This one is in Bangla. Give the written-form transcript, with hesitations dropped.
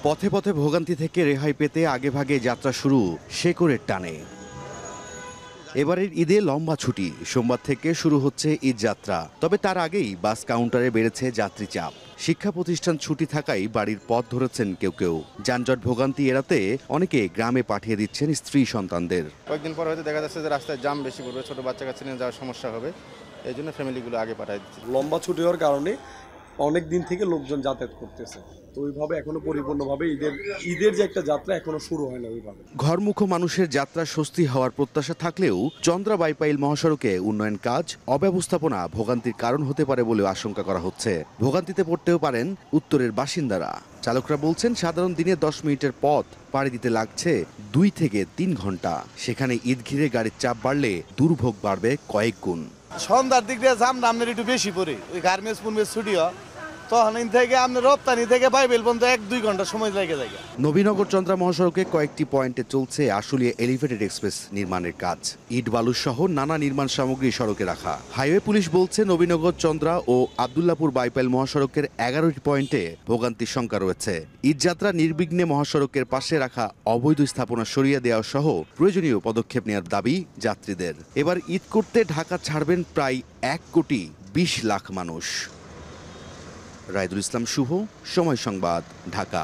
পথে পথে ভোগান্তি থেকে রেহাই পেতে আগেভাগে যাত্রা শুরু শেকড়ের টানে। এবারের ঈদে লম্বা ছুটি, সোমবার থেকে শুরু হচ্ছে ঈদ যাত্রা। তবে তার আগেই বাস কাউন্টারে বেড়েছে যাত্রী চাপ। শিক্ষা প্রতিষ্ঠান ছুটি থাকায় বাড়ির পথ ধরেছেন কেউ কেউ। যানজট ভোগান্তি এড়াতে অনেকে গ্রামে পাঠিয়ে দিচ্ছেন স্ত্রী সন্তানদের। কয়েকদিন পর হয়তো দেখা যাচ্ছে যে রাস্তায় জাম বেশি পড়বে, ছোট বাচ্চা কাচ্চা নিয়ে যাওয়ার সমস্যা হবে, এই জন্য ফ্যামিলিগুলো আগে পাঠিয়ে দিচ্ছে। লম্বা ছুটি হওয়ার কারণে অনেক দিন থেকে লোকজন যাতায়াত করতেছে, তো ওইভাবে এখনো পরিপূর্ণভাবে ঈদের যে একটা যাত্রা এখনো শুরু হয় না ওইভাবে। ঘরমুখো মানুষের যাত্রা স্বস্তি হওয়ার প্রত্যাশা থাকলেও চন্দ্রা বাইপাইল মহাসড়কে উন্নয়ন কাজ অব্যবস্থাপনা ভোগান্তির কারণ হতে পারে বলে আশঙ্কা করা হচ্ছে। ভোগান্তিতে পড়তেও পারেন উত্তরের বাসিন্দারা। চালকরা বলছেন সাধারণ দিনে 10 মিনিটের পথ পাড়ি দিতে লাগছে 2 থেকে 3 ঘন্টা। সেখানে ঈদ ঘিরে গাড়ির চাপ বাড়লে দুর্ভোগ বাড়বে কয়েক গুণ। সন্ধ্যার দিক দিয়ে জাম আপনার একটু বেশি পড়ে, ওই গার্মেন্টস পুনমেন্টস ছুটিও তখন থেকে আপনার রপ্তানি থেকে বাইবেল পর্যন্ত 1-2 ঘন্টা সময় লেগে যায়। নবীনগর চন্দ্রা মহাসড়কে কয়েকটি পয়েন্টে চলছে আশুলিয়া এলিভেটেড এক্সপ্রেস নির্মাণের কাজ। ইট বালু সহ নানা নির্মাণ সামগ্রী সড়কে রাখা। হাইওয়ে পুলিশ বলছে নবীনগর চন্দ্রা ও আব্দুল্লাপুর বাইপাইল মহাসড়কের 11টি পয়েন্টে ভোগান্তির শঙ্কা রয়েছে। ঈদযাত্রা নির্বিঘ্নে মহাসড়কের পাশে রাখা অবৈধ স্থাপনা সরিয়ে দেওয়া সহ প্রয়োজনীয় পদক্ষেপ নেওয়ার দাবি যাত্রীদের। এবার ঈদ করতে ঢাকা ছাড়বেন প্রায় 1,20,00,000 মানুষ। রায়দুল ইসলাম শুভ, সময় সংবাদ, ঢাকা।